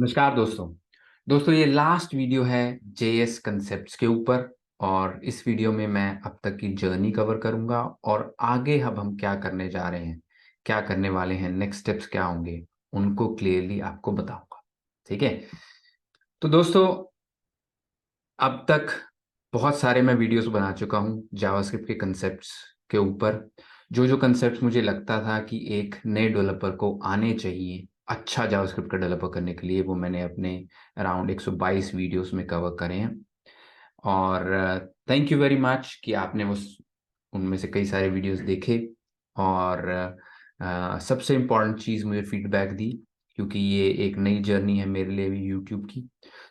नमस्कार दोस्तों। ये लास्ट वीडियो है जेएस कंसेप्ट्स के ऊपर। और इस वीडियो में मैं अब तक की जर्नी कवर करूंगा और आगे अब हम क्या करने जा रहे हैं, क्या करने वाले हैं, नेक्स्ट स्टेप्स क्या होंगे, उनको क्लियरली आपको बताऊंगा। ठीक है। तो दोस्तों, अब तक बहुत सारे मैं वीडियोस बना चुका हूँ जावास्क्रिप्ट के कंसेप्ट्स के ऊपर। जो जो कंसेप्ट्स मुझे लगता था कि एक नए डेवलपर को आने चाहिए अच्छा जावास्क्रिप्ट का डेवलपर करने के लिए, वो मैंने अपने अराउंड 122 वीडियोस में कवर करे हैं। और थैंक यू वेरी मच कि आपने उनमें से कई सारे वीडियोस देखे और सबसे इम्पोर्टेंट चीज़ मुझे फीडबैक दी, क्योंकि ये एक नई जर्नी है मेरे लिए भी यूट्यूब की।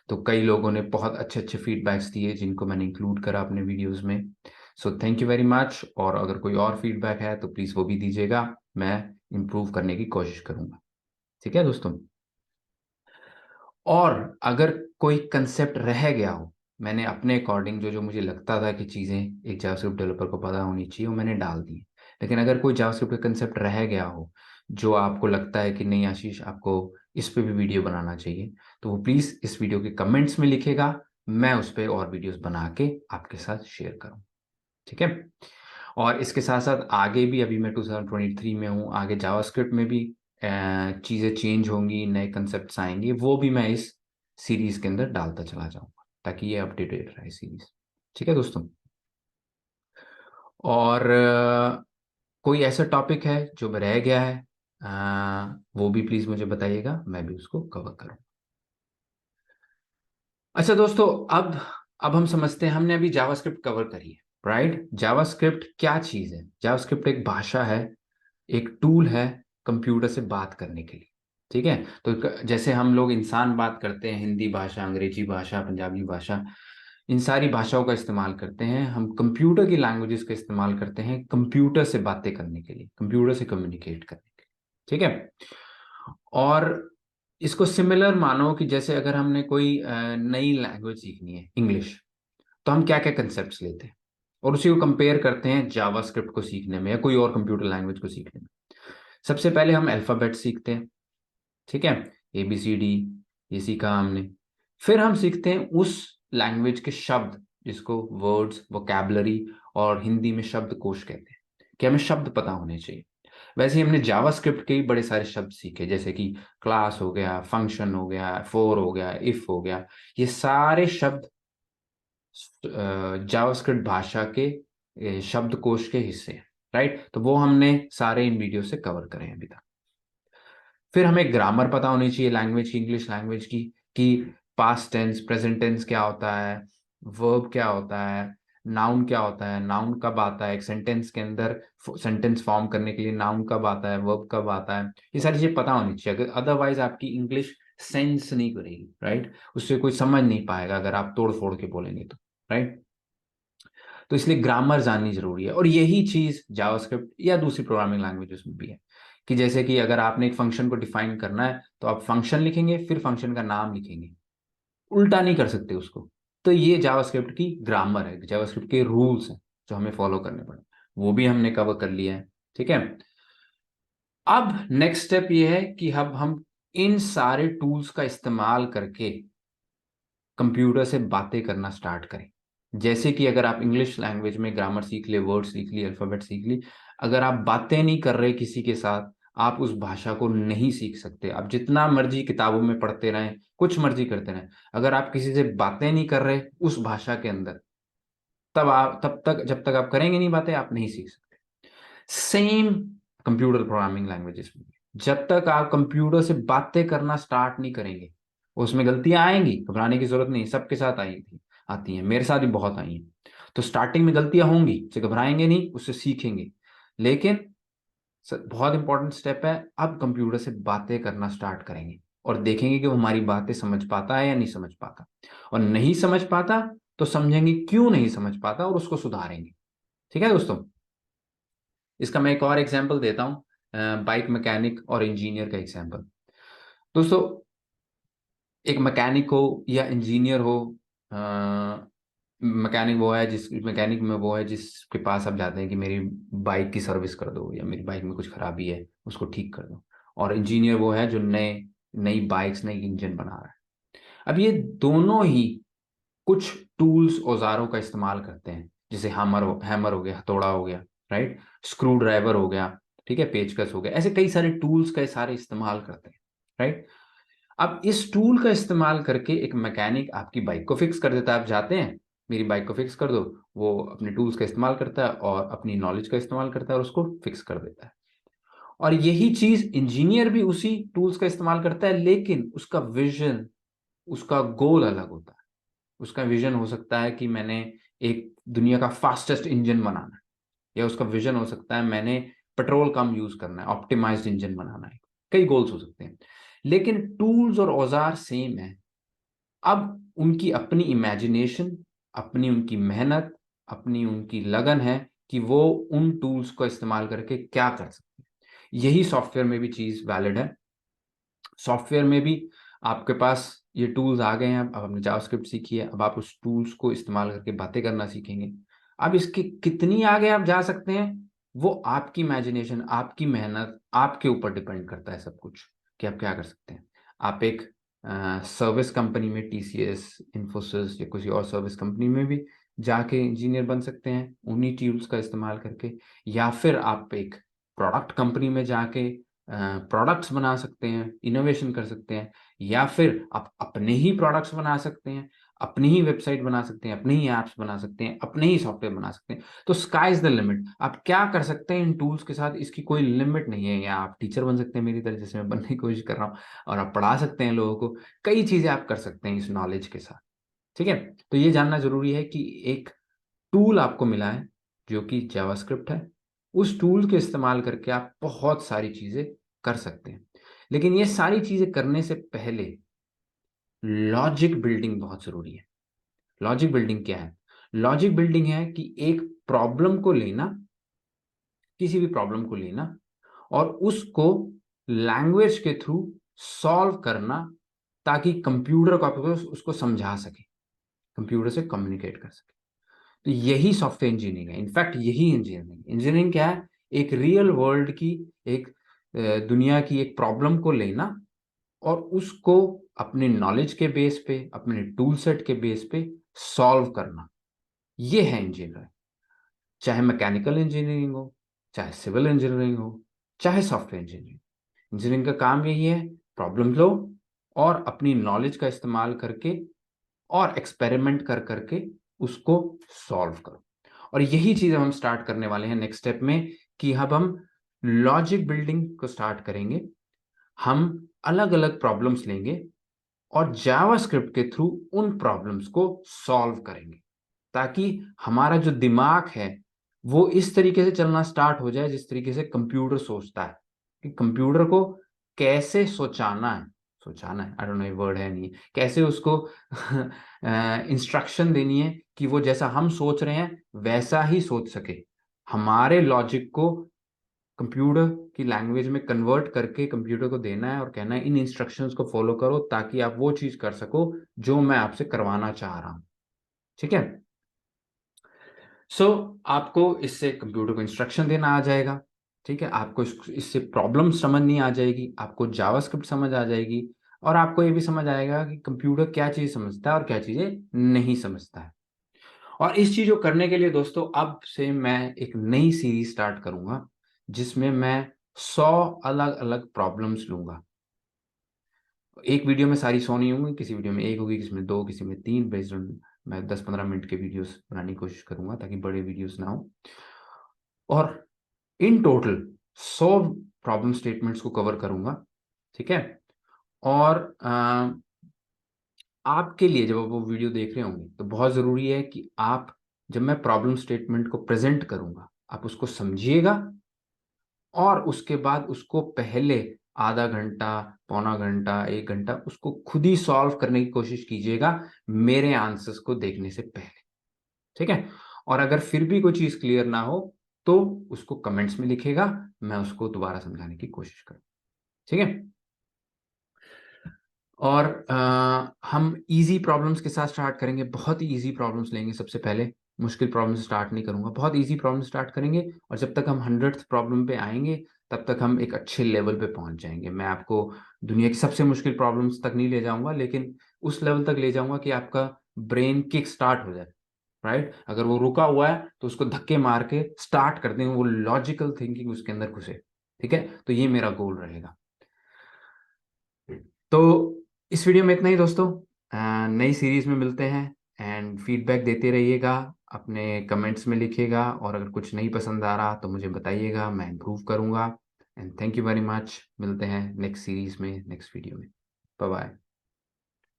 तो कई लोगों ने बहुत अच्छे अच्छे फीडबैक्स दिए जिनको मैंने इंक्लूड करा अपने वीडियोस में। So thank you very much. और अगर कोई और फीडबैक है तो प्लीज़ वो भी दीजिएगा, मैं इम्प्रूव करने की कोशिश करूँगा। ठीक है दोस्तों। और अगर कोई कंसेप्ट रह गया हो, मैंने अपने अकॉर्डिंग जो जो मुझे लगता था कि चीज़ें एक जावास्क्रिप्ट डेवलपर को पता होनी चाहिए वो मैंने डाल दी। लेकिन अगर कोई जावास्क्रिप्ट का कंसेप्ट रह गया हो जो आपको लगता है कि नहीं आशीष, आपको इस पे भी वीडियो बनाना चाहिए, तो वो प्लीज़ इस वीडियो के कमेंट्स में लिखेगा। मैं उस पर और वीडियोस बना के आपके साथ शेयर करूँ। ठीक है। और इसके साथ साथ आगे भी, अभी मैं 2023 में हूँ, आगे जावास्क्रिप्ट में भी चीज़ें चेंज होंगी, नए कंसेप्ट्स आएंगे, वो भी मैं इस सीरीज के अंदर डालता चला जाऊंगा ताकि ये अपडेटेड रहे सीरीज। ठीक है दोस्तों। और कोई ऐसा टॉपिक है जो रह गया है, वो भी प्लीज़ मुझे बताइएगा, मैं भी उसको कवर करूँ। अच्छा दोस्तों, अब हम समझते हैं, हमने अभी जावास्क्रिप्ट कवर करी है, राइट। जावास्क्रिप्ट क्या चीज़ है? जावास्क्रिप्ट एक भाषा है, एक टूल है कंप्यूटर से बात करने के लिए। ठीक है। तो जैसे हम लोग इंसान बात करते हैं, हिंदी भाषा, अंग्रेजी भाषा, पंजाबी भाषा, इन सारी भाषाओं का इस्तेमाल करते हैं, हम कंप्यूटर की लैंग्वेजेस का इस्तेमाल करते हैं कंप्यूटर से बातें करने के लिए, कंप्यूटर से कम्युनिकेट करने के लिए। ठीक है। और इसको सिमिलर मानो कि जैसे अगर हमने कोई नई लैंग्वेज सीखनी है, इंग्लिश, तो हम क्या क्या कंसेप्ट लेते हैं और उसी को कंपेयर करते हैं जावास्क्रिप्ट को सीखने में या कोई और कंप्यूटर लैंग्वेज को सीखने में। सबसे पहले हम अल्फाबेट सीखते हैं। ठीक है। ABCD, ये सीखा हमने। फिर हम सीखते हैं उस लैंग्वेज के शब्द, जिसको वर्ड्स, वोकैबलरी और हिंदी में शब्दकोश कहते हैं, कि हमें शब्द पता होने चाहिए। वैसे ही हमने जावास्क्रिप्ट के भी बड़े सारे शब्द सीखे, जैसे कि क्लास हो गया, फंक्शन हो गया, फॉर हो गया, इफ हो गया। ये सारे शब्द जावास्क्रिप्ट भाषा के शब्दकोश के हिस्से हैं, राइट। तो वो हमने सारे इन वीडियो से कवर करे हैं अभी तक। फिर हमें ग्रामर पता होनी चाहिए लैंग्वेज की, इंग्लिश लैंग्वेज की, कि पास्ट टेंस, प्रेजेंट टेंस क्या होता है, वर्ब क्या होता है, नाउन क्या होता है, नाउन कब आता है एक सेंटेंस के अंदर, सेंटेंस फॉर्म करने के लिए नाउन कब आता है, वर्ब कब आता है। ये सारी चीजें पता होनी चाहिए, अगर अदरवाइज आपकी इंग्लिश सेंस नहीं करेगी, राइट। उससे कोई समझ नहीं पाएगा अगर आप तोड़ फोड़ के बोलेंगे तो, राइट। तो इसलिए ग्रामर जाननी जरूरी है। और यही चीज जावास्क्रिप्ट या दूसरी प्रोग्रामिंग लैंग्वेजेस में भी है, कि जैसे कि अगर आपने एक फंक्शन को डिफाइन करना है तो आप फंक्शन लिखेंगे, फिर फंक्शन का नाम लिखेंगे, उल्टा नहीं कर सकते उसको। तो ये जावास्क्रिप्ट की ग्रामर है, जावास्क्रिप्ट के रूल्स हैं जो हमें फॉलो करने पड़े, वो भी हमने कवर कर लिया है। ठीक है। अब नेक्स्ट स्टेप ये है कि अब हम इन सारे टूल्स का इस्तेमाल करके कंप्यूटर से बातें करना स्टार्ट करें। जैसे कि अगर आप इंग्लिश लैंग्वेज में ग्रामर सीख लिए, वर्ड सीख लिए, अल्फाबेट सीख ली, अगर आप बातें नहीं कर रहे किसी के साथ, आप उस भाषा को नहीं सीख सकते। आप जितना मर्जी किताबों में पढ़ते रहें, कुछ मर्जी करते रहें, अगर आप किसी से बातें नहीं कर रहे उस भाषा के अंदर, तब तक जब तक आप करेंगे नहीं बातें, आप नहीं सीख सकते। सेम कंप्यूटर प्रोग्रामिंग लैंग्वेजेस में, जब तक आप कंप्यूटर से बातें करना स्टार्ट नहीं करेंगे, उसमें गलतियां आएंगी, घबराने की जरूरत नहीं, सबके साथ आई थी, आती हैं, मेरे साथ भी बहुत आई हैं। तो स्टार्टिंग में गलतियां होंगी, उससे घबराएंगे नहीं, उससे सीखेंगे। लेकिन बहुत इंपॉर्टेंट स्टेप है, अब कंप्यूटर से बातें करना स्टार्ट करेंगे और देखेंगे कि वो हमारी बातें समझ पाता है या नहीं समझ पाता। और नहीं समझ पाता तो समझेंगे क्यों नहीं समझ पाता और उसको सुधारेंगे। ठीक है दोस्तों। इसका मैं एक और एग्जांपल देता हूँ, बाइक मैकेनिक और इंजीनियर का एग्जांपल। दोस्तों, एक मैकेनिक हो या इंजीनियर हो, मैकेनिक वो है जिस मैकेनिक में वो है जिसके पास आप जाते हैं कि मेरी बाइक की सर्विस कर दो या मेरी बाइक में कुछ खराबी है उसको ठीक कर दो। और इंजीनियर वो है जो नए नई बाइक्स, नई इंजन बना रहा है। अब ये दोनों ही कुछ टूल्स औजारों का इस्तेमाल करते हैं, जैसे हैमर हो गया, हथौड़ा हो गया, राइट, स्क्रू ड्राइवर हो गया, ठीक है, पेचकस हो गया, ऐसे कई सारे टूल्स का सारे इस्तेमाल करते हैं, राइट। अब इस टूल का इस्तेमाल करके एक मैकेनिक आपकी बाइक को फिक्स कर देता है। आप जाते हैं, मेरी बाइक को फिक्स कर दो, वो अपने टूल्स का इस्तेमाल करता है और अपनी नॉलेज का इस्तेमाल करता है और उसको फिक्स कर देता है। और यही चीज इंजीनियर भी उसी टूल्स का इस्तेमाल करता है, लेकिन उसका विजन, उसका गोल अलग होता है। उसका विजन हो सकता है कि मैंने एक दुनिया का फास्टेस्ट इंजन बनाना है, या उसका विजन हो सकता है मैंने पेट्रोल कम यूज करना है, ऑप्टिमाइज्ड इंजन बनाना है। कई गोल्स हो सकते हैं, लेकिन टूल्स और औजार सेम है। अब उनकी अपनी इमेजिनेशन, अपनी उनकी मेहनत, अपनी उनकी लगन है कि वो उन टूल्स को इस्तेमाल करके क्या कर सकते हैं। यही सॉफ्टवेयर में भी चीज वैलिड है। सॉफ्टवेयर में भी आपके पास ये टूल्स आ गए हैं, अब आपने जावास्क्रिप्ट सीखी है, अब आप उस टूल्स को इस्तेमाल करके बातें करना सीखेंगे। अब इसके कितनी आगे आप जा सकते हैं, वो आपकी इमेजिनेशन, आपकी मेहनत, आपके ऊपर डिपेंड करता है सब कुछ, कि आप क्या कर सकते हैं। आप एक सर्विस कंपनी में, टीसीएस, इन्फोसिस या किसी और सर्विस कंपनी में भी जाके इंजीनियर बन सकते हैं उन्हीं टूल्स का इस्तेमाल करके, या फिर आप एक प्रोडक्ट कंपनी में जाके प्रोडक्ट्स बना सकते हैं, इनोवेशन कर सकते हैं, या फिर आप अपने ही प्रोडक्ट्स बना सकते हैं, अपनी ही वेबसाइट बना सकते हैं, अपने ही ऐप्स बना सकते हैं, अपने ही सॉफ्टवेयर बना सकते हैं। तो स्काई इज द लिमिट। आप क्या कर सकते हैं इन टूल्स के साथ, इसकी कोई लिमिट नहीं है। या आप टीचर बन सकते हैं मेरी तरह, जैसे मैं बनने की कोशिश कर रहा हूँ, और आप पढ़ा सकते हैं लोगों को। कई चीजें आप कर सकते हैं इस नॉलेज के साथ, ठीक है। तो ये जानना जरूरी है कि एक टूल आपको मिला है जो कि जावास्क्रिप्ट है, उस टूल के इस्तेमाल करके आप बहुत सारी चीजें कर सकते हैं। लेकिन ये सारी चीजें करने से पहले लॉजिक बिल्डिंग बहुत जरूरी है। लॉजिक बिल्डिंग क्या है? लॉजिक बिल्डिंग है कि एक प्रॉब्लम को लेना, किसी भी प्रॉब्लम को लेना और उसको लैंग्वेज के थ्रू सॉल्व करना, ताकि कंप्यूटर को आपको उसको समझा सके, कंप्यूटर से कम्युनिकेट कर सके। तो यही सॉफ्टवेयर इंजीनियरिंग है। इनफैक्ट यही इंजीनियरिंग, इंजीनियरिंग क्या है? एक रियल वर्ल्ड की, एक दुनिया की एक प्रॉब्लम को लेना और उसको अपने नॉलेज के बेस पे, अपने टूल सेट के बेस पे सॉल्व करना। ये है इंजीनियरिंग। चाहे मैकेनिकल इंजीनियरिंग हो, चाहे सिविल इंजीनियरिंग हो, चाहे सॉफ्टवेयर इंजीनियरिंग, इंजीनियरिंग का काम यही है, प्रॉब्लम लो और अपनी नॉलेज का इस्तेमाल करके और एक्सपेरिमेंट कर करके उसको सॉल्व करो। और यही चीज हम स्टार्ट करने वाले हैं नेक्स्ट स्टेप में, कि अब हम लॉजिक बिल्डिंग को स्टार्ट करेंगे। हम अलग अलग प्रॉब्लम्स लेंगे और जावास्क्रिप्ट के थ्रू उन प्रॉब्लम्स को सॉल्व करेंगे, ताकि हमारा जो दिमाग है वो इस तरीके से चलना स्टार्ट हो जाए जिस तरीके से कंप्यूटर सोचता है। कि कंप्यूटर को कैसे सोचाना है, सोचाना है, आई डोंट नो ये वर्ड है नहीं, कैसे उसको इंस्ट्रक्शन देनी है कि वो जैसा हम सोच रहे हैं वैसा ही सोच सके। हमारे लॉजिक को कंप्यूटर की लैंग्वेज में कन्वर्ट करके कंप्यूटर को देना है और कहना है इन इंस्ट्रक्शंस को फॉलो करो, ताकि आप वो चीज कर सको जो मैं आपसे करवाना चाह रहा हूं, ठीक है। सो आपको इससे कंप्यूटर को इंस्ट्रक्शन देना आ जाएगा, ठीक है। आपको इससे प्रॉब्लम समझ नहीं आ जाएगी, आपको जावास्क्रिप्ट समझ आ जाएगी, और आपको ये भी समझ आएगा कि कंप्यूटर क्या चीज समझता है और क्या चीजें नहीं समझता है। और इस चीज को करने के लिए दोस्तों, अब से मैं एक नई सीरीज स्टार्ट करूंगा, जिसमें मैं 100 अलग अलग प्रॉब्लम्स लूंगा। एक वीडियो में सारी 100 नहीं होंगी, किसी वीडियो में एक होगी, किसी में दो, किसी में तीन, बेस्ड ऑन, मैं 10-15 मिनट के वीडियोस बनाने की कोशिश करूंगा ताकि बड़े वीडियोस ना हो। और इन टोटल 100 प्रॉब्लम स्टेटमेंट्स को कवर करूंगा, ठीक है। और आपके लिए जब आप वो वीडियो देख रहे होंगे तो बहुत जरूरी है कि आप, जब मैं प्रॉब्लम स्टेटमेंट को प्रेजेंट करूंगा, आप उसको समझिएगा और उसके बाद उसको पहले आधा घंटा, पौना घंटा, 1 घंटा उसको खुद ही सॉल्व करने की कोशिश कीजिएगा, मेरे आंसर्स को देखने से पहले, ठीक है। और अगर फिर भी कोई चीज क्लियर ना हो तो उसको कमेंट्स में लिखेगा, मैं उसको दोबारा समझाने की कोशिश करूँ, ठीक है। और हम इजी प्रॉब्लम्स के साथ स्टार्ट करेंगे, बहुत ही इजी प्रॉब्लम्स लेंगे सबसे पहले। मुश्किल प्रॉब्लम से स्टार्ट नहीं करूंगा, बहुत इजी प्रॉब्लम स्टार्ट करेंगे, और जब तक हम 100th प्रॉब्लम पे आएंगे तब तक हम एक अच्छे लेवल पे पहुंच जाएंगे। मैं आपको दुनिया की सबसे मुश्किल प्रॉब्लम्स तक नहीं ले जाऊंगा, लेकिन उस लेवल तक ले जाऊंगा कि आपका ब्रेन किक स्टार्ट हो जाए। राइट, अगर वो रुका हुआ है तो उसको धक्के मार के स्टार्ट कर दें, वो लॉजिकल थिंकिंग उसके अंदर घुसे। ठीक है, तो ये मेरा गोल रहेगा। तो इस वीडियो में इतना ही दोस्तों। नई सीरीज में मिलते हैं, एंड फीडबैक देते रहिएगा, अपने कमेंट्स में लिखिएगा, और अगर कुछ नहीं पसंद आ रहा तो मुझे बताइएगा, मैं इम्प्रूव करूंगा। And thank you very much. मिलते हैं नेक्स्ट सीरीज में, नेक्स्ट वीडियो में। Bye bye.